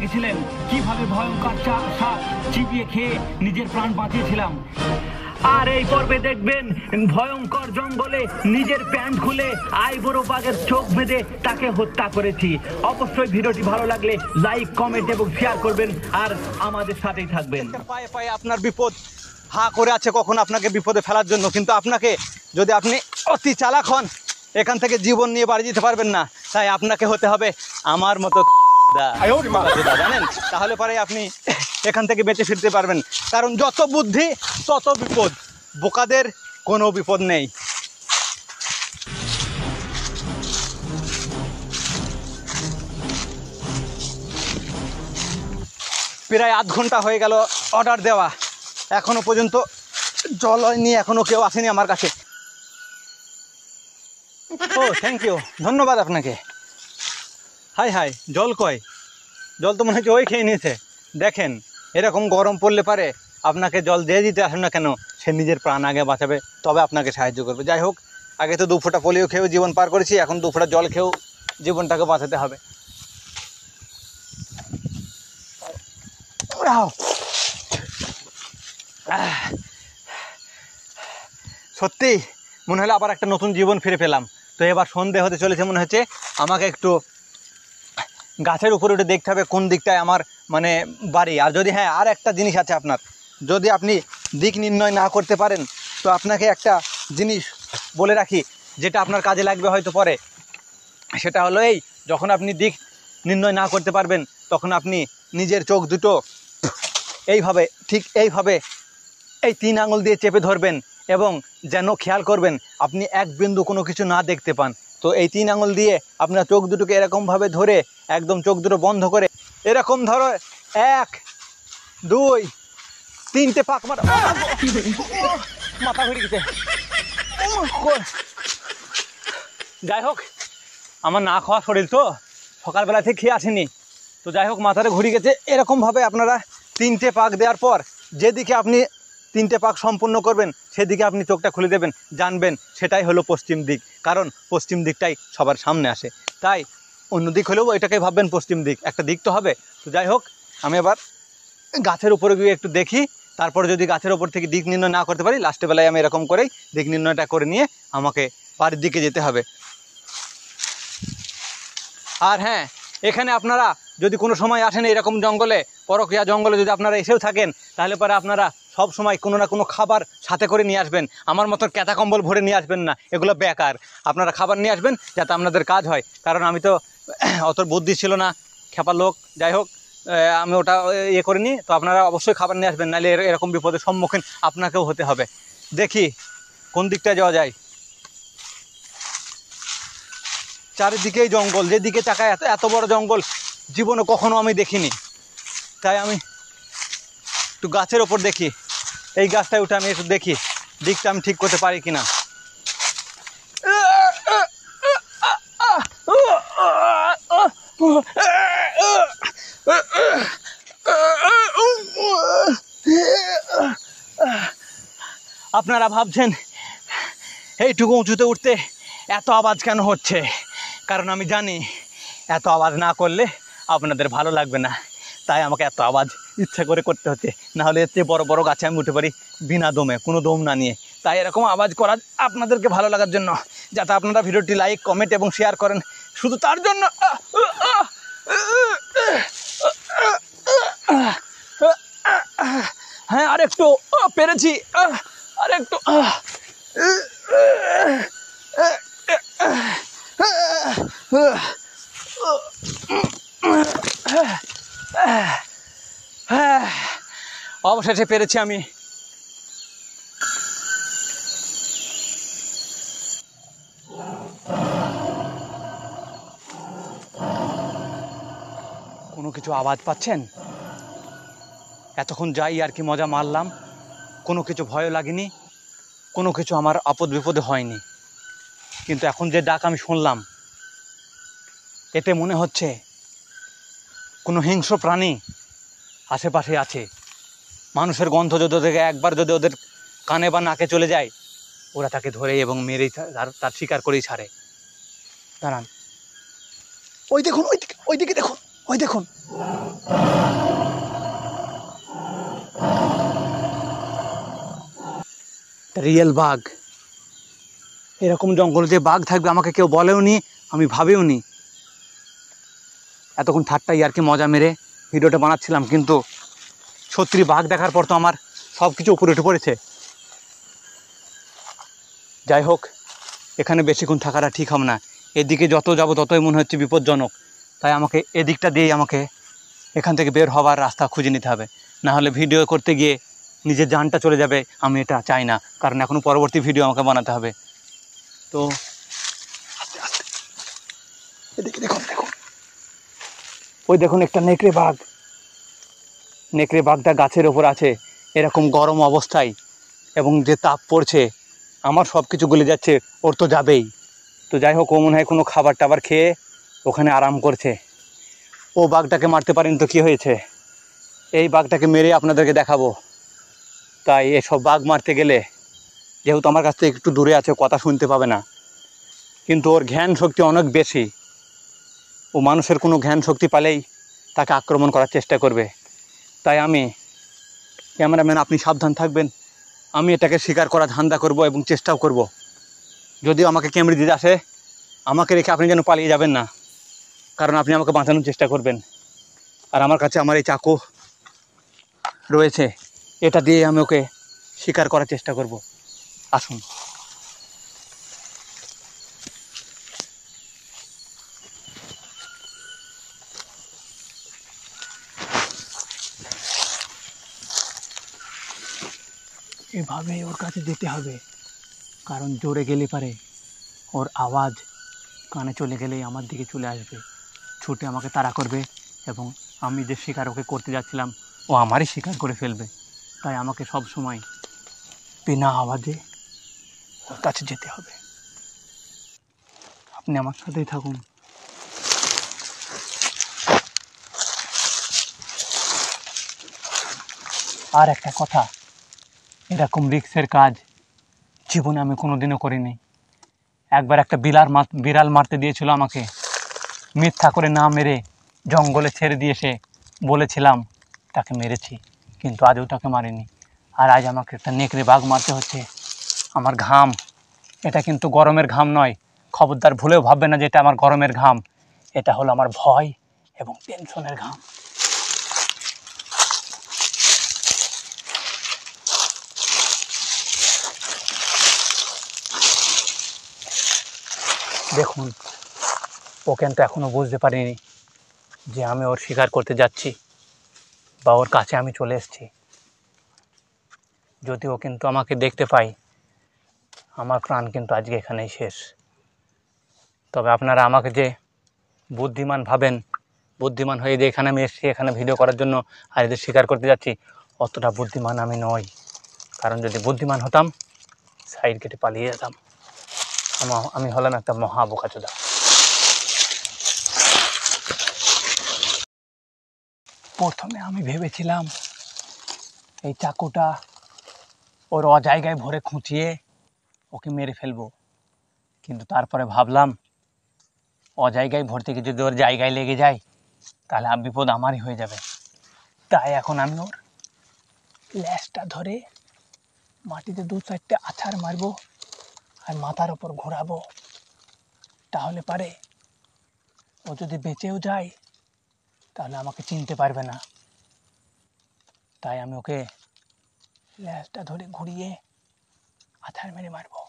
দেখেছিলেন কিভাবে ভয়ঙ্কর সাপ চিবিয়ে খেয়ে নিজের প্রাণ বাঁচিয়েছিলাম। আর এই পর্বে দেখবেন ভয়ঙ্কর জঙ্গলে নিজের প্যান্ট খুলে আইবুড়ো বাঘের চোখ বেঁধে তাকে হত্যা করেছি। অবশ্যই ভিডিওটি ভালো লাগলে লাইক, কমেন্ট এবং শেয়ার করবেন আর আমাদের সাথেই থাকবেন। পায়ে পায়ে আপনার বিপদ হা করে আছে কখন আপনাকে বিপদে ফেলার জন্য, কিন্তু আপনাকে যদি আপনি অতি চালাক হন এখান থেকে জীবন নিয়ে বাড়ি যেতে পারবেন না। তাই আপনাকে হতে হবে আমার মতো জানেন, তাহলে পরে আপনি এখান থেকে বেঁচে ফিরতে পারবেন। কারণ যত বুদ্ধি তত বিপদ, বোকাদের কোনো বিপদ নেই। প্রায় আধ ঘন্টা হয়ে গেল অর্ডার দেওয়া, এখনো পর্যন্ত জল হয়নি, এখনো কেউ আসেনি আমার কাছে। ও থ্যাংক ইউ, ধন্যবাদ আপনাকে। হাই হাই, জল কই? জল তো মনে হচ্ছে ওই খেয়ে নিয়েছে। দেখেন এরকম গরম পড়লে পারে আপনাকে জল দিয়ে দিতে আসেন না কেন, সে নিজের প্রাণ আগে বাঁচাবে, তবে আপনাকে সাহায্য করবে। যাই হোক, আগে তো 2 ফোঁটা পোলিও খেয়েও জীবন পার করেছি, এখন 2 ফোঁটা জল খেয়েও জীবনটাকে বাঁচাতে হবে। সত্যি মনে হলো আবার একটা নতুন জীবন ফিরে পেলাম। তো এবার সন্ধে হতে চলেছে, মনে হচ্ছে আমাকে একটু গাছের উপরে উঠে দেখতে হবে কোন দিকটায় আমার মানে বাড়ি। আর যদি হ্যাঁ, আর একটা জিনিস আছে আপনার, যদি আপনি দিক নির্ণয় না করতে পারেন তো আপনাকে একটা জিনিস বলে রাখি যেটা আপনার কাজে লাগবে হয়তো পরে। সেটা হলো এই, যখন আপনি দিক নির্ণয় না করতে পারবেন তখন আপনি নিজের চোখ দুটো এইভাবে, ঠিক এইভাবে এই 3 আঙুল দিয়ে চেপে ধরবেন এবং যেন খেয়াল করবেন আপনি এক বিন্দু কোনো কিছু না দেখতে পান। তো এই 3 আঙুল দিয়ে আপনার চোখ দুটোকে এরকমভাবে ধরে একদম চোখ দুটো বন্ধ করে এরকম ধরো 1 2 3টে পাক মারো। মাথা ঘুরে গেছে। যাই হোক, আমার না খাওয়া শরীর তো সকালবেলা থেকে খেয়ে আসেনি, তো যাই হোক মাথাটা ঘুরে গেছে। এরকমভাবে আপনারা 3টে পাক দেওয়ার পর যেদিকে আপনি 3টে পাক সম্পূর্ণ করবেন সেদিকে আপনি চোখটা খুলে দেবেন, জানবেন সেটাই হলো পশ্চিম দিক। কারণ পশ্চিম দিকটাই সবার সামনে আসে, তাই অন্য দিক হলেও এটাকে ভাববেন পশ্চিম দিক, একটা দিক তো হবে। তো যাই হোক, আমি এবার গাছের উপরে গিয়ে একটু দেখি, তারপর যদি গাছের ওপর থেকে দিক নির্ণয় না করতে পারি লাস্টে বেলায় আমি এরকম করেই দিক নির্ণয়টা করে নিয়ে আমাকে বাড়ির দিকে যেতে হবে। আর হ্যাঁ, এখানে আপনারা যদি কোনো সময় আসেন এরকম জঙ্গলে, পরকিয়া জঙ্গলে যদি আপনারা এসেও থাকেন তাহলে পরে আপনারা সব সময় কোনো না কোনো খাবার সাথে করে নিয়ে আসবেন। আমার মতো ক্যাতা কম্বল ভরে নিয়ে আসবেন না, এগুলো বেকার। আপনারা খাবার নিয়ে আসবেন যাতে আপনাদের কাজ হয়। কারণ আমি তো অত বুদ্ধি ছিল না, খেপা লোক। যাই হোক, আমি ওটা ইয়ে করিনি। তো আপনারা অবশ্যই খাবার নিয়ে আসবেন, নাহলে এরকম বিপদের সম্মুখীন আপনাকেও হতে হবে। দেখি কোন দিকটা যাওয়া যায়। চারিদিকেই জঙ্গল, যেদিকে তাকায় এত বড় জঙ্গল জীবনে কখনো আমি দেখিনি। তাই আমি একটু গাছের ওপর দেখি, এই গাছটায় উঠে আমি একটু দেখি দিকটা আমি ঠিক করতে পারি কিনা। আপনারা ভাবছেন এইটুকু উঁচুতে উঠতে এত আওয়াজ কেন হচ্ছে? কারণ আমি জানি এত আওয়াজ না করলে আপনাদের ভালো লাগবে না, তাই আমাকে এত আওয়াজ ইচ্ছা করে করতে হচ্ছে। নাহলে এর চেয়ে বড় বড় গাছে আমি উঠে পারি বিনা দমে, কোনো দম না নিয়ে। তাই এরকম আওয়াজ করা আপনাদেরকে ভালো লাগার জন্য, যাতে আপনারা ভিডিওটি লাইক, কমেন্ট এবং শেয়ার করেন, শুধু তার জন্য। হ্যাঁ, আরেকটু পেরেছি, আরেকটু। অবশেষে পেরেছি আমি। কোনো কিছু আওয়াজ পাচ্ছেন? এতক্ষণ যাই আর কি মজা মারলাম, কোনো কিছু ভয় লাগেনি, কোনো কিছু আমার আপদ বিপদে হয়নি। কিন্তু এখন যে ডাক আমি শুনলাম এতে মনে হচ্ছে কোনো হিংস্র প্রাণী আশেপাশে আছে। মানুষের গন্ধ যদি ওদেরকে একবার যদি ওদের কানে বা নাকে চলে যায়, ওরা তাকে ধরে এবং মেরেই তার শিকার করেই ছাড়ে। দাঁড়ান, ওই দেখুন, ওই দিকে দেখুন, ওই দেখুন, রিয়েল বাঘ। এরকম জঙ্গলে যে বাঘ থাকবে আমাকে কেউ বলেও নি, আমি ভাবেও নি। এতক্ষণ ঠাট্টা ইয়ার্কি মজা মেরে ভিডিওটা বানাচ্ছিলাম, কিন্তু সত্যি বাঘ দেখার পর তো আমার সব কিছু উপরে উঠে পড়েছে। যাই হোক, এখানে বেশিক্ষণ থাকাটা ঠিক হবে না। এদিকে যত যাব ততই মনে হচ্ছে বিপজ্জনক। তাই আমাকে এদিকটা দিয়েই আমাকে এখান থেকে বের হওয়ার রাস্তা খুঁজে নিতে হবে, না হলে ভিডিও করতে গিয়ে নিজের জানটা চলে যাবে। আমি এটা চাই না, কারণ এখনও পরবর্তী ভিডিও আমাকে বানাতে হবে। তো আস্তে আস্তে এদিকে দেখুন, ওই দেখুন একটা নেকড়ে বাঘ। নেকড়ে বাঘটা গাছের ওপর আছে এরকম গরম অবস্থায়, এবং যে তাপ পড়ছে আমার সব কিছু গলে যাচ্ছে, ওর তো যাবেই। তো যাই হোক, ও মনে হয় কোনো খাবার টাবার খেয়ে ওখানে আরাম করছে। ও বাঘটাকে মারতে পারেন তো কি হয়েছে, এই বাঘটাকে মেরে আপনাদেরকে দেখাবো। তাই এসব বাঘ মারতে গেলে, যেহেতু আমার কাছ থেকে একটু দূরে আছে, কথা শুনতে পাবে না, কিন্তু ওর জ্ঞান শক্তি অনেক বেশি। ও মানুষের কোনো জ্ঞান শক্তি পেলেই তাকে আক্রমণ করার চেষ্টা করবে। তাই আমি, ক্যামেরাম্যান আপনি সাবধান থাকবেন। আমি এটাকে শিকার করার ধান্দা করব এবং চেষ্টাও করব। যদিও আমাকে ক্যামেরা দিতে আসে, আমাকে রেখে আপনি যেন পালিয়ে যাবেন না, কারণ আপনি আমাকে বাঁচানোর চেষ্টা করবেন। আর আমার কাছে আমার এই চাকু রয়েছে, এটা দিয়ে আমি ওকে শিকার করার চেষ্টা করব। আসুন। এভাবেই ওর কাছে যেতে হবে, কারণ জোরে গেলে পারে ওর আওয়াজ কানে চলে গেলেই আমার দিকে চলে আসবে, ছুটে আমাকে তাড়া করবে, এবং আমি যে শিকার ওকে করতে যাচ্ছিলাম ও আমারই শিকার করে ফেলবে। তাই আমাকে সব সময় বিনা আওয়াজে ওর কাছে যেতে হবে। আপনি আমার সাথেই থাকুন। আর একটা কথা, এরকম রিস্কের কাজ জীবনে আমি কোনোদিনও করিনি। একবার একটা বিড়াল মারতে দিয়েছিল আমাকে, মিথ্যা করে না মেরে জঙ্গলে ছেড়ে দিয়ে এসে বলেছিলাম তাকে মেরেছি, কিন্তু আজও তাকে মারিনি। আর আজ আমাকে একটা নেকড়ে বাঘ মারতে হচ্ছে। আমার ঘাম, এটা কিন্তু গরমের ঘাম নয়, খবরদার ভুলেও ভাববে না যে এটা আমার গরমের ঘাম। এটা হলো আমার ভয় এবং টেনশনের ঘাম। দেখুন, ও কিন্তু এখনও বুঝতে পারিনি যে আমি ওর শিকার করতে যাচ্ছি বা ওর কাছে আমি চলে এসেছি। যদি ও কিন্তু আমাকে দেখতে পাই, আমার প্রাণ কিন্তু আজকে এখানেই শেষ। তবে আপনারা আমাকে যে বুদ্ধিমান ভাবেন, বুদ্ধিমান হয়ে যে এখানে আমি এসেছি এখানে ভিডিও করার জন্য আর এদের শিকার করতে যাচ্ছি, অতটা বুদ্ধিমান আমি নই। কারণ যদি বুদ্ধিমান হতাম, সাইড কেটে পালিয়ে যেতাম। আমি হলাম একটা মহা বোকাচোদা। প্রথমে আমি ভেবেছিলাম এই চাকুটা ওর অজায়গায় ভরে খুঁচিয়ে ওকে মেরে ফেলবো, কিন্তু তারপরে ভাবলাম অজায়গায় ভরতে গিয়ে যদি ওর জায়গায় লেগে যায় তাহলে বিপদ আমারই হয়ে যাবে। তাই এখন আমি ওর ল্যাজটা ধরে মাটিতে 2-4টে আছাড় মারবো আর মাথার ওপর ঘোরাবো, তাহলে পারে ও যদি বেঁচেও যায় তাহলে আমাকে চিনতে পারবে না। তাই আমি ওকে ল্যাজটা ধরে ঘুরিয়ে আছাড় মেরে মারবো।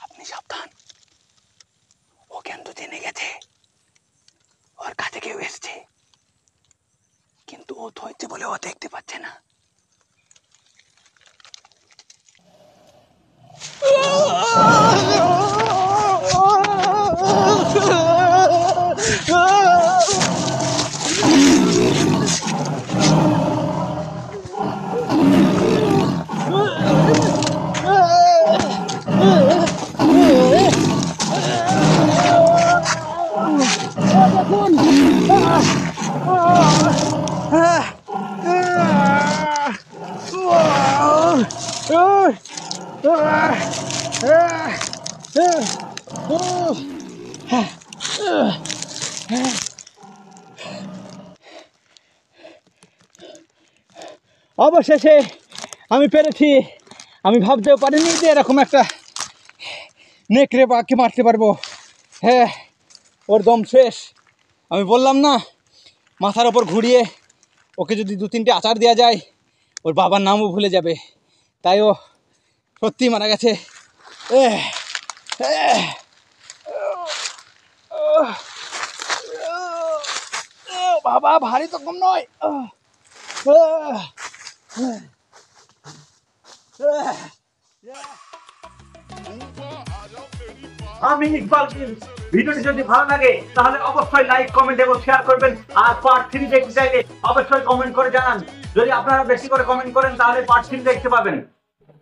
আপনি সাবধান, ও কিন্তু জেনে গেছে ওর কাছে কেউ এসছে, কিন্তু ও ধরছে বলে ও দেখতে পাচ্ছে না। অবশেষে আমি পেরেছি। আমি ভাবতেও পারিনি যে এরকম একটা নেকড়ে বাঘকে মারতে পারবো। হ্যাঁ, ওর দম শেষ। আমি বললাম না, মাথার ওপর ঘুরিয়ে ওকে যদি 2-3টে আচার দেওয়া যায় ওর বাবার নামও ভুলে যাবে। তাই ও সত্যি মারা গেছে। বাবা, ভারী তো কম নয়। আমি ইকবাল। ভিডিওটি যদি ভালো লাগে তাহলে অবশ্যই লাইক, কমেন্ট এবং শেয়ার করবেন। আর পার্ট 3 দেখতে চাইলে অবশ্যই কমেন্ট করে জানান। যদি আপনারা বেশি করে কমেন্ট করেন তাহলে পার্ট 3 দেখতে পাবেন।